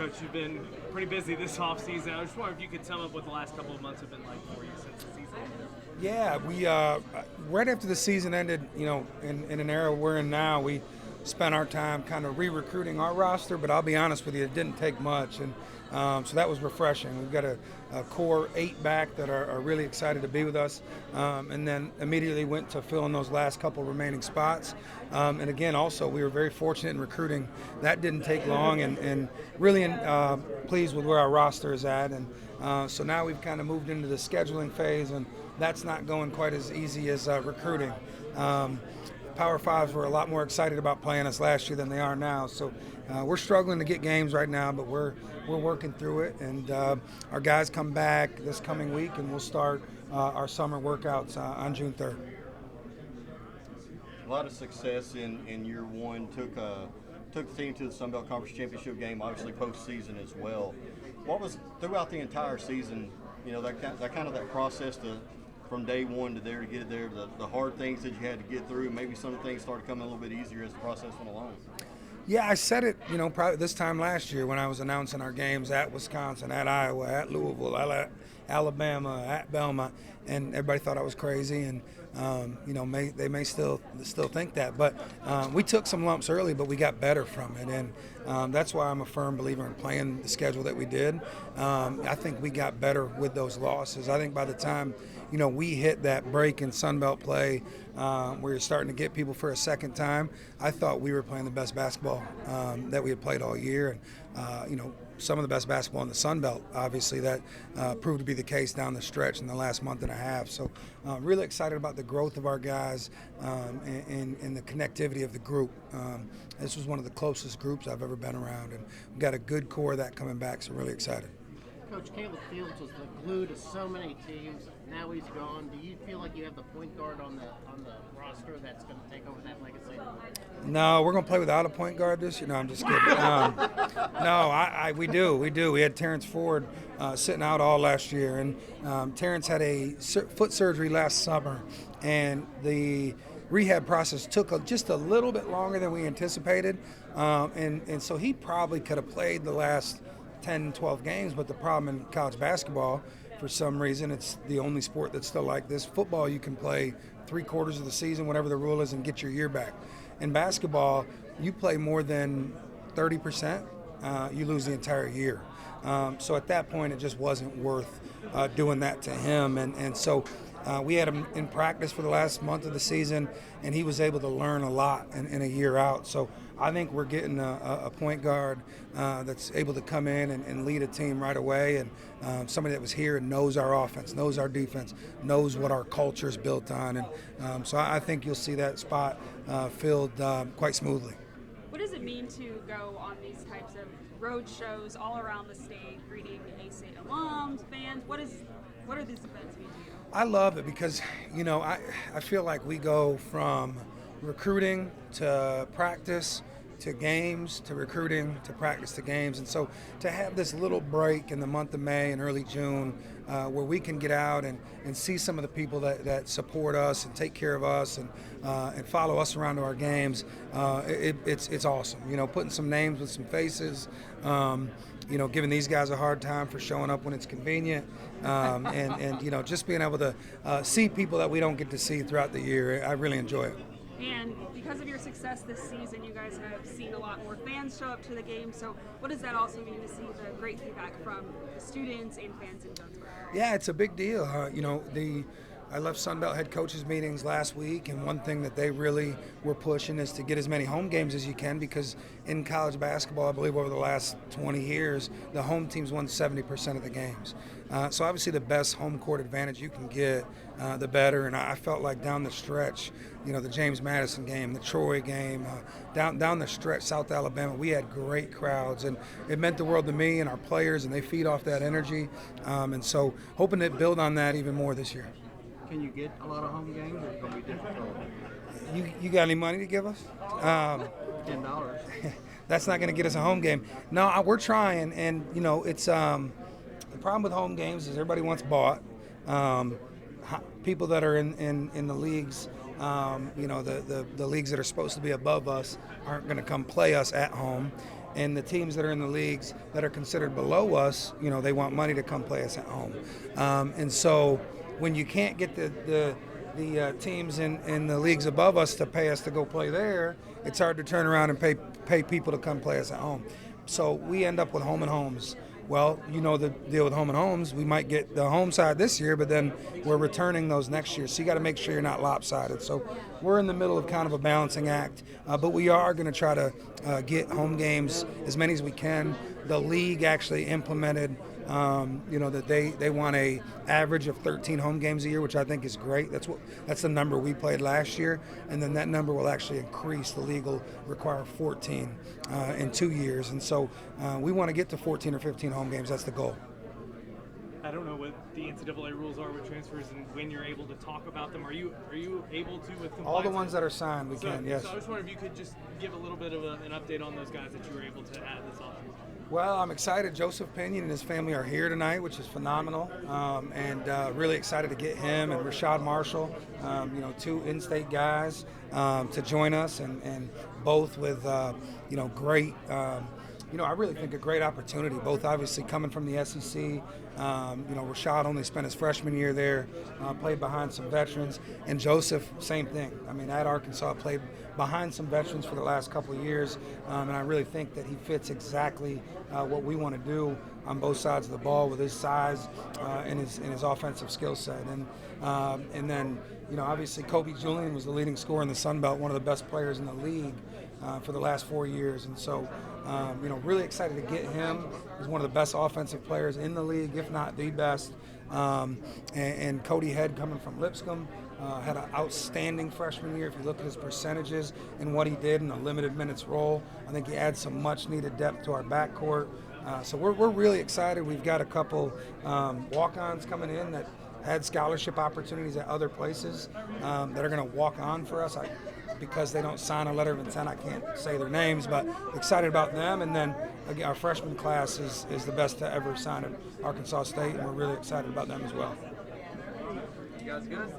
Coach, you've been pretty busy this offseason. I was just wondering if you could tell me what the last couple of months have been like for you since the season ended. Yeah, we right after the season ended, in an era we're in now, we spent our time kind of re-recruiting our roster. But I'll be honest with you, it didn't take much, and so that was refreshing. We've got a core 8 back that are really excited to be with us, and then immediately went to fill in those last couple remaining spots. And again, also we were very fortunate in recruiting. That didn't take long, and really pleased with where our roster is at. And so now we've kind of moved into the scheduling phase, and that's not going quite as easy as recruiting. Power Fives were a lot more excited about playing us last year than they are now. So we're struggling to get games right now, but we're working through it. And our guys come back this coming week, and we'll start our summer workouts on June 3rd. A lot of success in year one. Took the team to the Sun Belt Conference Championship game, obviously postseason as well. What was throughout the entire season? That process from day one to there to get there, the hard things that you had to get through, maybe some things started coming a little bit easier as the process went along. Yeah, I said it, probably this time last year when I was announcing our games at Wisconsin, at Iowa, at Louisville, at Alabama, at Belmont, and everybody thought I was crazy, and they may still think that, but we took some lumps early, but we got better from it, and that's why I'm a firm believer in playing the schedule that we did. I think we got better with those losses. I think by the time we hit that break in Sun Belt play where you're starting to get people for a second time, I thought we were playing the best basketball that we had played all year, and some of the best basketball in the Sun Belt. Obviously, that proved to be the case down the stretch in the last month and a half. So really excited about the growth of our guys and the connectivity of the group. This was one of the closest groups I've ever been around, and we've got a good core of that coming back, so really excited. Coach, Caleb Fields was the glue to so many teams. Now he's gone. Do you feel like you have the point guard on the roster that's going to take over that legacy? No, we're going to play without a point guard this year. No, I'm just kidding. We do. We had Terrence Ford sitting out all last year, and Terrence had a foot surgery last summer, and the rehab process took just a little bit longer than we anticipated, and so he probably could have played the last 10, 12 games, but the problem in college basketball, for some reason, it's the only sport that's still like this. Football, you can play 3/4 of the season, whatever the rule is, and get your year back. In basketball, you play more than 30%, you lose the entire year. So at that point, it just wasn't worth doing that to him. And so we had him in practice for the last month of the season, and he was able to learn a lot in a year out. So I think we're getting a point guard that's able to come in and lead a team right away, and somebody that was here and knows our offense, knows our defense, knows what our culture is built on. And so I think you'll see that spot filled quite smoothly. What does it mean to go on these types of road shows all around the state, greeting A-State alums, fans? What are these events mean to you? I love it because, I feel like we go from recruiting to practice to games to recruiting to practice to games. And so to have this little break in the month of May and early June where we can get out and see some of the people that support us and take care of us and follow us around to our games, it's awesome. Putting some names with some faces, giving these guys a hard time for showing up when it's convenient, and just being able to see people that we don't get to see throughout the year. I really enjoy it. And because of your success this season, you guys have seen a lot more fans show up to the game. So what does that also mean to see the great feedback from the students and fans in Jonesboro? Yeah, it's a big deal. I left Sunbelt head coaches meetings last week, and one thing that they really were pushing is to get as many home games as you can, because in college basketball, I believe over the last 20 years, the home teams won 70% of the games. So obviously the best home court advantage you can get, the better. And I felt like down the stretch, the James Madison game, the Troy game, down the stretch, South Alabama, we had great crowds, and it meant the world to me and our players, and they feed off that energy. And so hoping to build on that even more this year. Can you get a lot of home games, or is it going to be difficult? You got any money to give us? $10. That's not going to get us a home game. No, we're trying, and it's the problem with home games is everybody wants bought. People that are in the leagues, the leagues that are supposed to be above us aren't going to come play us at home. and the teams that are in the leagues that are considered below us, they want money to come play us at home. And so when you can't get the teams in the leagues above us to pay us to go play there, it's hard to turn around and pay people to come play us at home. So we end up with home and homes. Well, the deal with home and homes, we might get the home side this year, but then we're returning those next year. So you got to make sure you're not lopsided. So we're in the middle of kind of a balancing act, but we are going to try to get home games as many as we can. The league actually implemented that they want a average of 13 home games a year, which I think is great. That's the number we played last year, and then that number will actually increase. The league will require 14 in 2 years, and so we want to get to 14 or 15 home games. That's the goal. I don't know what the NCAA rules are with transfers and when you're able to talk about them. Are you able to with compliance? All the ones that are signed, we can, yes. So I was wondering if you could just give a little bit of an update on those guys that you were able to add this offseason. Well, I'm excited. Joseph Pinion and his family are here tonight, which is phenomenal, and really excited to get him and Rashad Marshall, 2 in-state guys, to join us, and both with, great. I really think a great opportunity, both obviously coming from the SEC. Rashad only spent his freshman year there, played behind some veterans, and Joseph, same thing. At Arkansas, played behind some veterans for the last couple of years, and I really think that he fits exactly what we want to do on both sides of the ball with his size and his offensive skill set. And then, obviously Kobe Julian was the leading scorer in the Sun Belt, one of the best players in the league for the last 4 years. And so, really excited to get him. He's one of the best offensive players in the league, if not the best. And Cody Head, coming from Lipscomb, had an outstanding freshman year. If you look at his percentages and what he did in a limited minutes role, I think he adds some much-needed depth to our backcourt. So we're really excited. We've got a couple walk-ons coming in that had scholarship opportunities at other places that are going to walk on for us. Because they don't sign a letter of intent, I can't say their names, but excited about them. And then again, our freshman class is the best to ever sign at Arkansas State, and we're really excited about them as well. You guys good?